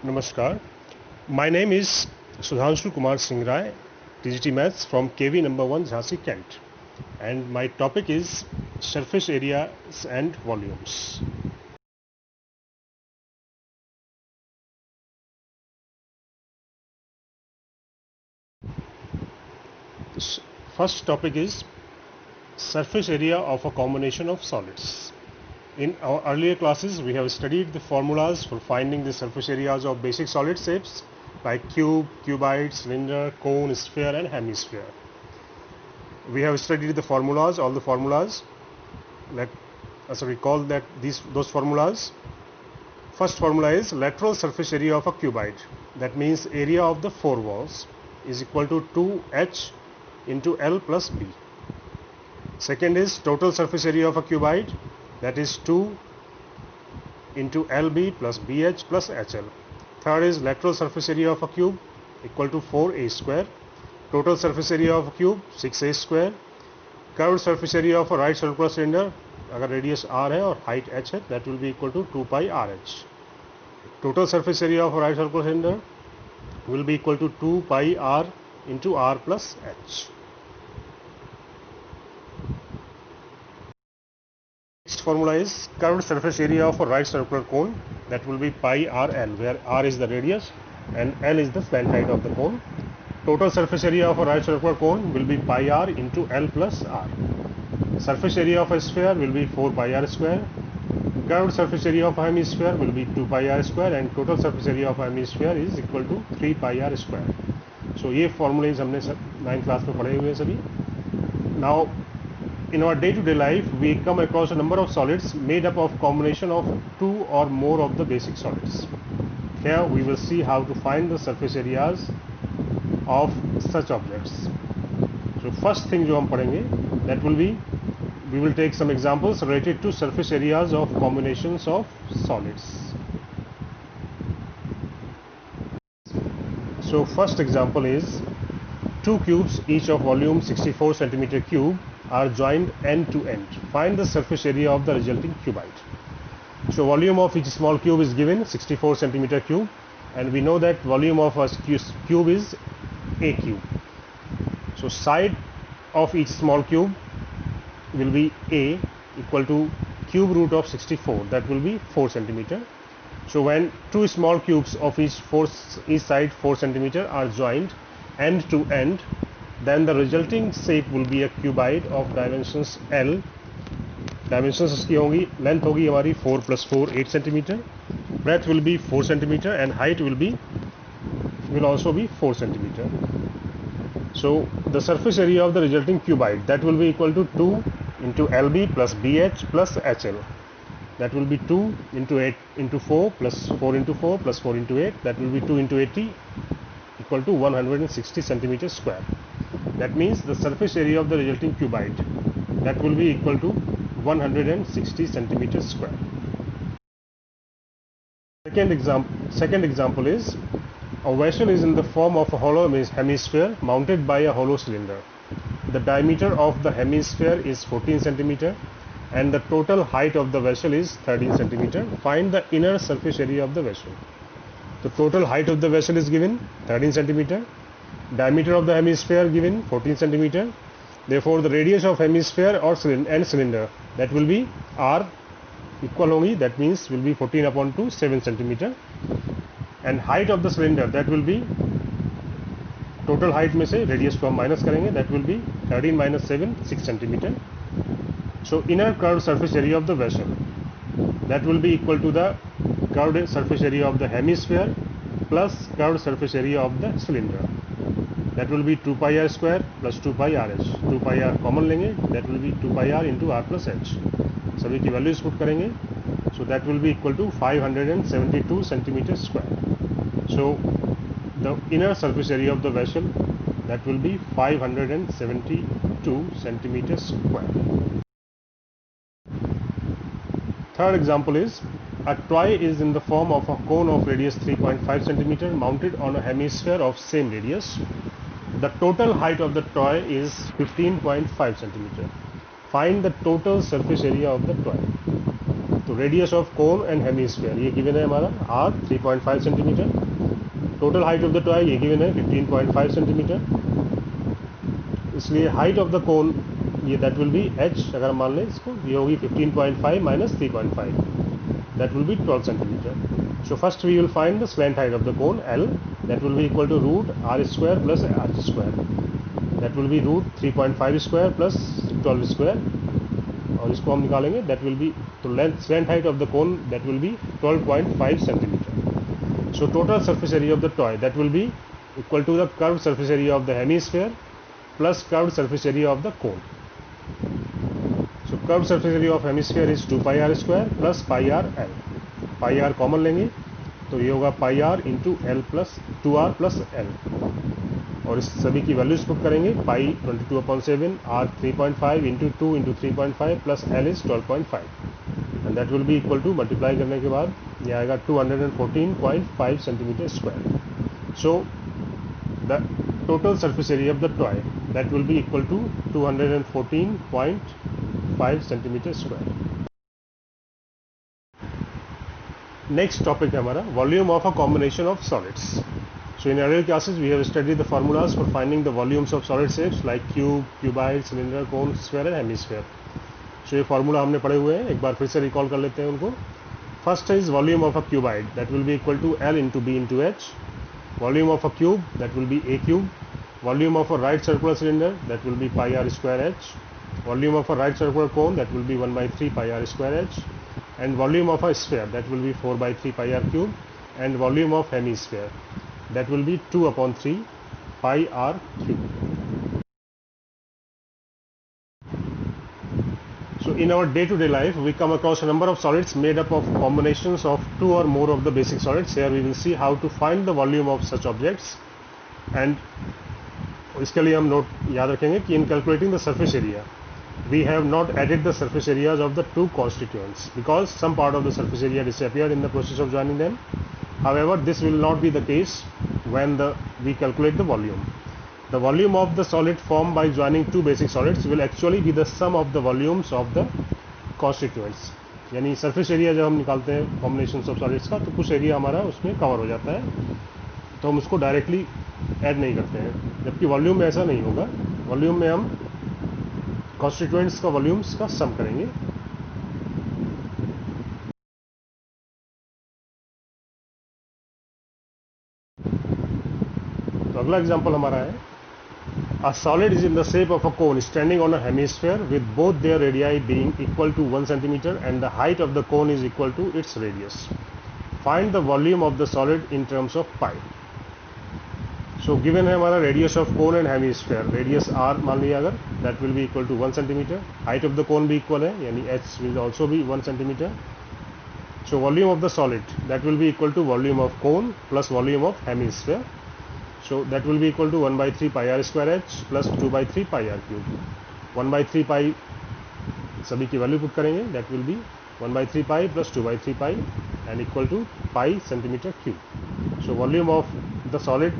Namaskar. My name is Sudhanshu Kumar Singh Rai, TGT Maths from KV number 1 Jhansi Kent, and my topic is surface areas and volumes. First topic is surface area of a combination of solids. In our earlier classes, we have studied the formulas for finding the surface areas of basic solid shapes like cube, cuboid, cylinder, cone, sphere and hemisphere. We have studied the formulas, all the formulas. Let's recall that those formulas. First formula is lateral surface area of a cuboid. That means area of the four walls is equal to 2h into L plus B. Second is total surface area of a cuboid, that is 2 into LB plus BH plus HL. Third is lateral surface area of a cube equal to 4a square. Total surface area of a cube 6a square. Curved surface area of a right circular cylinder, अगर radius r है और height h है, that will be equal to 2 pi rh. Total surface area of a right circular cylinder will be equal to 2 pi r into r plus h. Next formula is curved surface area of a right circular cone, that will be pi rl, where r is the radius and l is the slant height of the cone. Total surface area of a right circular cone will be pi r into L plus r. Surface area of a sphere will be 4 pi r square. Curved surface area of a hemisphere will be 2 pi r square and total surface area of a hemisphere is equal to 3 pi r square. So ये formulas हमने 9th class में पढ़े हुए हैं सभी. Now in our day-to-day life we come across a number of solids made up of combination of two or more of the basic solids. Here we will see how to find the surface areas of such objects. So first thing जो हम पढ़ेंगे, that will be, we will take some examples related to surface areas of combinations of solids. So first example is two cubes each of volume 64 centimeter cube are joined end to end. Find the surface area of the resulting cuboid. So volume of each small cube is given 64 centimeter cube, and we know that volume of a cube is a cube. So side of each small cube will be a equal to cube root of 64, that will be 4 centimeter. So when two small cubes of each side 4 centimeter are joined end to end, then the resulting shape will be a cuboid of dimensions L. Dimensions उसकी होंगी, length होगी हमारी 4 plus 4 8 centimeter, breadth will be 4 centimeter and height will also be 4 centimeter. So the surface area of the resulting cuboid, that will be equal to 2 into LB plus BH plus HL. That will be 2 into 8 into 4 plus 4 into 4 plus 4 into 8. That will be 2 into 80 equal to 160 centimeters square. That means the surface area of the resulting cuboid, that will be equal to 160 centimeters square. Second example is a vessel is in the form of a hollow hemisphere mounted by a hollow cylinder. The diameter of the hemisphere is 14 centimeter and the total height of the vessel is 13 centimeter. Find the inner surface area of the vessel. The total height of the vessel is given 13 centimeter. Diameter of the hemisphere given 14 centimeter. Therefore the radius of hemisphere or cylinder, that will be r equal होगी, that means will be 14 upon 2 7 centimeter. And height of the cylinder, that will be total height में से radius को हम minus करेंगे, that will be 13 minus 7 6 centimeter. So inner curved surface area of the vessel, that will be equal to the curved surface area of the hemisphere plus curved surface area of the cylinder. That will be 2 pi r square plus 2 pi rh. 2 pi r common लेंगे, that will be 2 pi r into r plus h. सभी की values put करेंगे, so that will be equal to 572 centimeters square. So the inner surface area of the vessel, that will be 572 centimeters square. Third example is a toy is in the form of a cone of radius 3.5 centimeter mounted on a hemisphere of same radius. The total height of the toy is 15.5 centimeter. Find the total surface area of the toy. तो radius of cone and hemisphere ये given है हमारा r 3.5 centimetre. Total height of the toy ये given है 15.5 centimetre. इसलिए height of the कोन ये that will B h, अगर हम मान लें इसको, ये होगी 15.5 minus 3.5, that will be 12 centimeter. So first we will find the slant height of the cone L, that will be equal to root r square plus r square, that will be root 3.5 square plus 12 square, और इसको हम निकालेंगे, that will be, तो slant height of the cone that will be 12.5 centimeter. So total surface area of the toy that will be equal to the curved surface area of the hemisphere plus curved surface area of the cone. So curved surface area of hemisphere is 2 pi r square plus pi r l. Pi r common लेंगे तो ये होगा pi r into l plus 2r plus l, और इस सभी की values put करेंगे. Pi 22/7, r 3.5 into 2 into 3.5 plus l is 12.5, and that will be equal to, multiply करने के बाद ये आएगा 214.5 centimetre square. So the total surface area of the toy that will be equal to 214.5 centimetre square. Next topic है हमारा volume of a combination of solids. So in earlier classes we have studied the formulas for finding the volumes of solid shapes like cube, cuboid, cylinder, cone, sphere and hemisphere. So ये formula हमने पढ़े हुए हैं, एक बार फिर से recall कर लेते हैं उनको. First is volume of a cuboid that will be equal to L into B into H. Volume of a cube that will be A cube. Volume of a right circular cylinder that will be pi r square h. Volume of a right circular cone that will be 1 by 3 pi r square h. And volume of a sphere that will be 4 by 3 pi r cube. And volume of hemisphere that will be 2/3 pi r cube. So in our day-to-day life we come across a number of solids made up of combinations of two or more of the basic solids. Here we will see how to find the volume of such objects, and इसके लिए हम note याद रखेंगे कि in calculating the surface area we have not added the surface areas of the two constituents because some part of the surface area disappeared in the process of joining them. However this will not be the case when we calculate the volume. The volume of the solid form by joining two basic solids will actually be the sum of the volumes of the constituents. यानी surface area जब हम निकालते हैं combination of solids का, तो कुछ area हमारा उसमें कवर हो जाता है, तो हम उसको डायरेक्टली ऐड नहीं करते हैं. जबकि वॉल्यूम में ऐसा नहीं होगा. वॉल्यूम में हम कॉन्स्टिट्यूएंट्स का वॉल्यूम्स का सम करेंगे. तो अगला एग्जांपल हमारा है a solid is in the shape of a cone standing on a hemisphere with both their radii being equal to 1 centimetre and the height of the cone is equal to its radius. Find the volume of the solid in terms of pi. So given है हमारा radius of cone and hemisphere, radius r मान लिया अगर, that will be equal to 1 centimetre. Height of the cone भी equal है, यानी h will also be 1 centimetre. So volume of the solid that will be equal to volume of cone plus volume of hemisphere. So that will be equal to 1 by 3 pi r square h plus 2 by 3 pi r cube. 1 by 3 pi सभी की value put करेंगे, that will be 1 by 3 pi plus 2 by 3 pi and equal to pi centimetre cube. So volume of the solid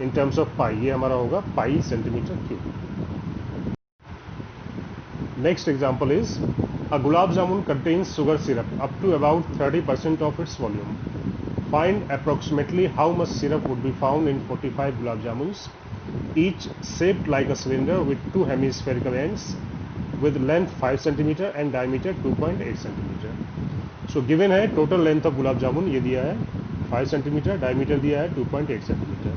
in terms of pi ये हमारा होगा pi centimetre cube. Next example is a gulab jamun contains sugar syrup up to about 30% of its volume. Find approximately how much syrup would be found in 45 gulab jamuns each shaped like a cylinder with 2 hemispherical ends with length 5 centimeter and diameter 2.8 centimeter. So given है total length of gulab jamun ये दिया है 5 centimetre, diameter दिया है 2.8 centimetre.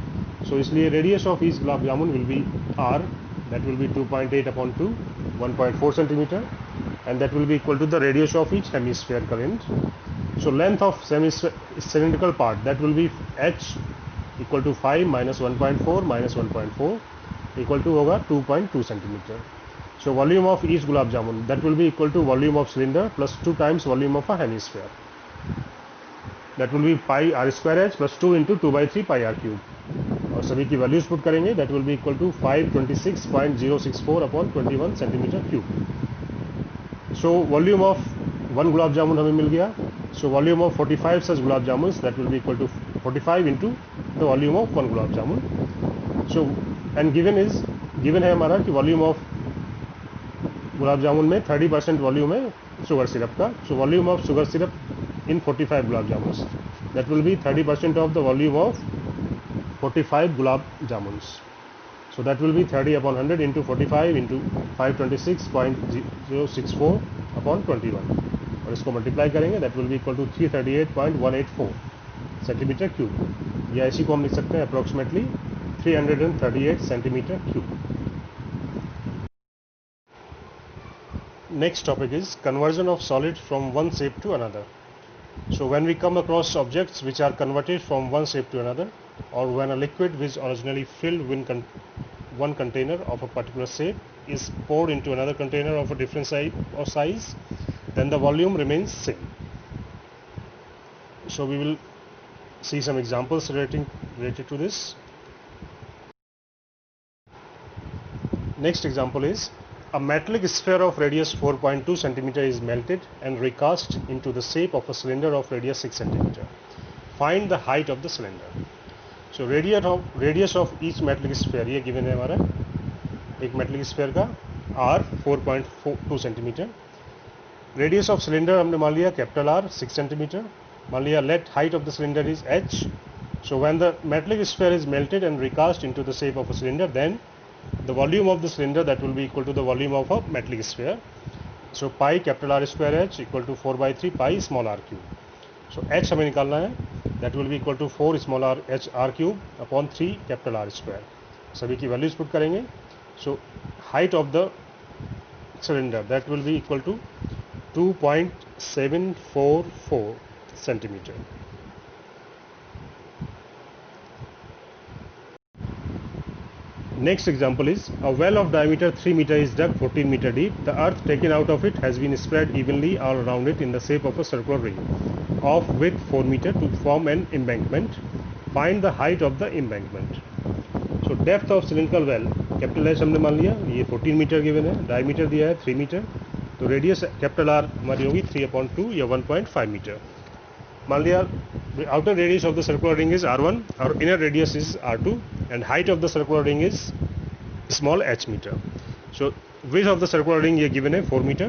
सो इसलिए radius of each gulab jamun will be r, that will be 2.8/2, 1.4 centimeter, and that will be equal to the radius of each hemisphere current. So length of cylindrical part that will be h equal to 5 minus 1.4 minus 1.4 equal to होगा 2.2 centimeter. So volume of each gulab jamun that will be equal to volume of cylinder plus 2 times volume of a hemisphere. That will be pi r square h plus 2 into 2 by 3 pi r cube. और सभी की values put करेंगे, that will be equal to 526.064/21 centimeter cube. So volume of one gulab jamun हमें मिल गया. So volume of 45 such gulab jamuns that will be equal to 45 into the volume of one gulab jamun. So and given है हमारा कि volume of gulab jamun में 30% volume है. sugar syrup का. So volume of sugar syrup in 45 gulab jamuns, that will be 30% of the volume of 45 gulab jamuns. So that will be 30 upon 100 into 45 into 526.064 upon 21, और इसको multiply करेंगे, that will be equal to 338.184 centimetre cube, या इसी को हम लिख सकते हैं approximately 338 centimetre cube. Next topic is conversion of solid from one shape to another. So when we come across objects which are converted from one shape to another, or when a liquid which originally filled one container of a particular shape is poured into another container of a different size or size, then the volume remains same. So we will see some examples related to this. Next example is a metallic sphere of radius 4.2 cm is melted and recast into the shape of a cylinder of radius 6 cm. Find the height of the cylinder. So radius of each metallic sphere, ये given है हमारा एक metallic sphere का R 4.2 cm. Radius of cylinder हमने मान लिया capital R 6 cm. मान लिया let height of the cylinder is h. So when the metallic sphere is melted and recast into the shape of a cylinder, then the volume of the cylinder, that will be equal to the volume of a metallic sphere. So pi capital R square h equal to 4 by 3 pi small r cube. So h हमें निकालना है, that will be equal to 4 small r h r cube upon 3 capital R square. सभी की values put करेंगे. So height of the cylinder, that will be equal to 2.744 centimeter. Next example is a well of diameter 3 meter is dug 14 meter deep. The earth taken out of it has been spread evenly all around it in the shape of a circular ring of width 4 meter to form an embankment. Find the height of the embankment. So depth of cylindrical well, capital H हमने मान लिया, ये 14 metre given है, diameter दिया है 3 metre, तो radius capital R हमारी होगी 3/2 या 1.5 मीटर. मान लिया outer radius of the circular ring is R1 और inner radius is R2 and height of the circular ring is small h meter. So width of the circular ring ये given है 4 metre,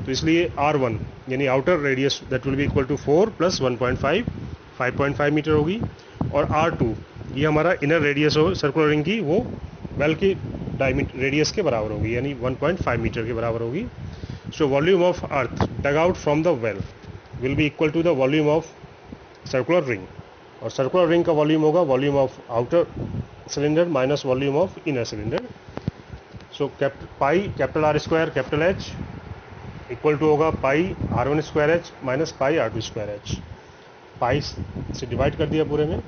तो इसलिए R1 यानी outer radius that will be equal to 4 plus 1.5 5.5 metre होगी, और R2 ये हमारा inner radius हो circular ring की, वो well की diameter radius के बराबर होगी, यानी 1.5 मीटर के बराबर होगी. So volume of earth dug out from the well will be equal to the volume of circular ring, और circular ring का वॉल्यूम होगा volume of outer cylinder minus volume of inner cylinder. So pi capital R square capital H equal to होगा pi R1 square H minus pi R2 square H. Pi से divide कर दिया पूरे में.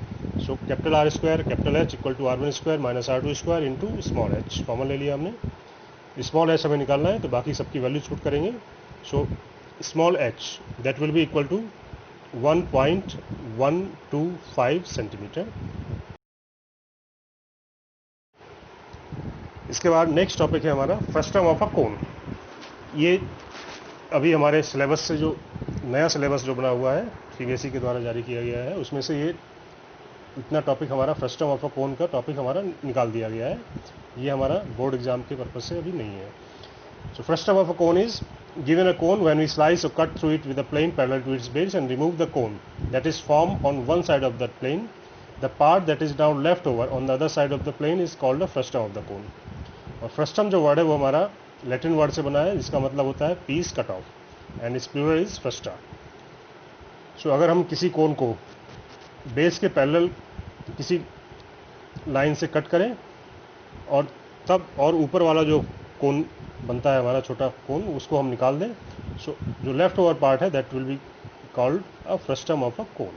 So capital R square capital H equal to R1 square minus R2 square into small H common ले लिया हमने. Small H हमें निकालना है, तो बाकी सबकी वैल्यूज पुट करेंगे. So small h that will be equal to 1.125 centimetre. इसके बाद नेक्स्ट टॉपिक है हमारा फ्रस्टम ऑफ अ कोन. ये अभी हमारे सिलेबस से जो नया सिलेबस जो बना हुआ है सीबीएसई के द्वारा जारी किया गया है, उसमें से ये इतना टॉपिक हमारा फ्रस्टम ऑफ अ कोन का टॉपिक हमारा निकाल दिया गया है. ये हमारा बोर्ड एग्जाम के पर्पज से अभी नहीं है. So frustum of a cone is given a cone when we slice or cut through it with a plane parallel to its base and remove the cone that is formed on one side of that plane. The part that is now left over on the other side of the plane is called the frustum of the cone. और frustum जो word है वो हमारा Latin word से बना है, जिसका मतलब होता है piece cut off, and its plural is frusta. So अगर हम किसी कोन को बेस के पैरेलल किसी लाइन से कट करें और तब और ऊपर वाला जो कोन बनता है हमारा छोटा कोन, उसको हम निकाल दें, सो जो लेफ्ट ओवर पार्ट है that will be called a frustum of a cone.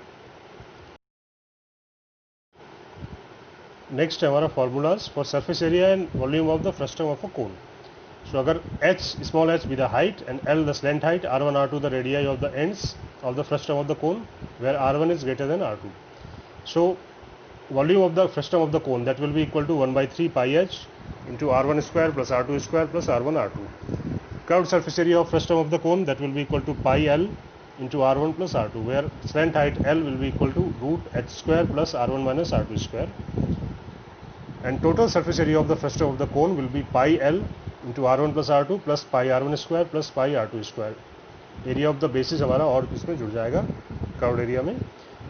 Next है हमारा formulas for surface area and volume of the frustum of a cone. So अगर h small h be the height and l the slant height, r1 r2 the radii of the ends of the frustum of the cone where r1 is greater than r2. So volume of the frustum of the cone that will be equal to 1/3 pi h into r1 square plus r2 square plus r1 r2. Curved surface area of frustum of the cone that will be equal to pi l into r1 plus r2, where slant height l will be equal to root h square plus r1 minus r2 square, and total surface area of the frustum of the cone will be pi l into r1 plus r2 plus pi r1 square plus pi r2 square. Area of the bases हमारा और किसमें जुड़ जाएगा, curved area में,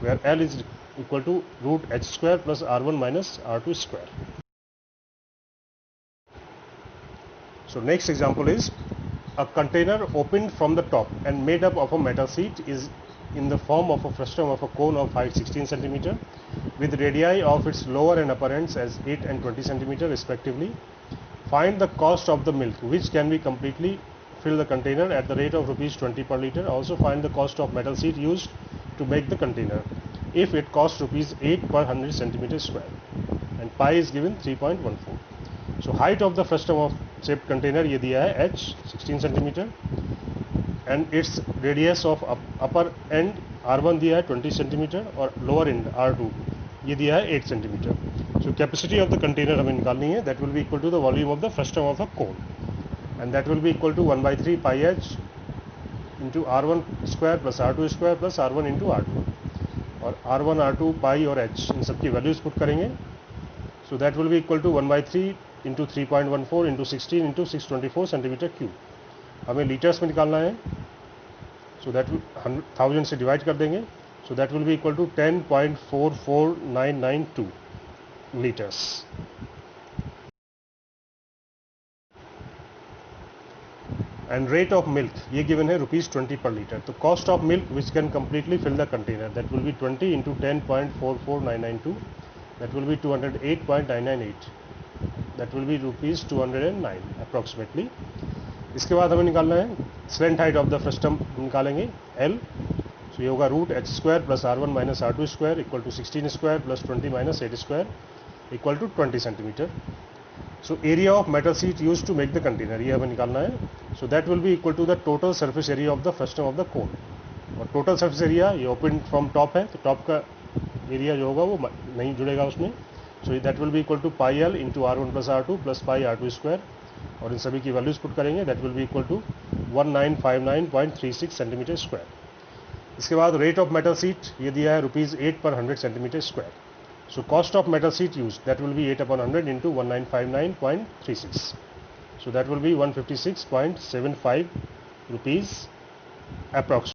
where L is equal to root h square plus R1 minus R2 square. So next example is a container opened from the top and made up of a metal sheet is in the form of a frustum of a cone of height 16 cm with radii of its lower and upper ends as 8 and 20 cm respectively. Find the cost of the milk which can be completely fill the container at the rate of rupees 20 per liter. Also find the cost of metal sheet used to make the container if it costs rupees 8 per 100 cm square and pi is given 3.14. So height of the frustum of shaped container ये दिया है h 16 cm and its radius of upper end R1 दिया है 20 cm और lower end R2 ये दिया है 8 cm. So capacity of the container हमें निकालनी है, that will be equal to the volume of the frustum of a cone and that will be equal to 1/3 pi h into R1 square plus R2 square plus R1 into R2 और R1 R2 pi और h इन सब की values put करेंगे. So that will be equal to 1/3 into 3.14 into 16 into 624 centimetre cube. हमें litres में निकालना है, so that 1000 से डिवाइड कर देंगे, so that will be equal to 10.44992 litres. And rate of milk ये गिवन है रुपीज़ 20 पर लीटर. तो cost of milk which can completely fill the container that will be 20 into 10.44992 that will be 208.998, that will be rupees 209 approximately. इसके बाद हमें निकालना है slant height of the frustum निकालेंगे L. So ये होगा root h square plus R1 minus R2 square equal to 16 square plus 20 minus 8 square equal to 20 centimetre. So area of metal sheet use to make the container ये हमें निकालना है. So that will be equal to the total surface area of the frustum of the cone. और total surface area ये open from top है, तो top का area जो होगा वो नहीं जुड़ेगा उसमें. So that will be equal to pi L into R1 plus R2 plus pi R2 square और इन सभी की वैल्यूज पुट करेंगे. That will be equal to 1959.36 centimetre square. इसके बाद रेट ऑफ मेटल शीट ये दिया है रुपीज़ 8 पर 100 centimetre square. So cost of metal sheet use that will B 8/100 into 1959.36. So that will B 156.75 rupees approx.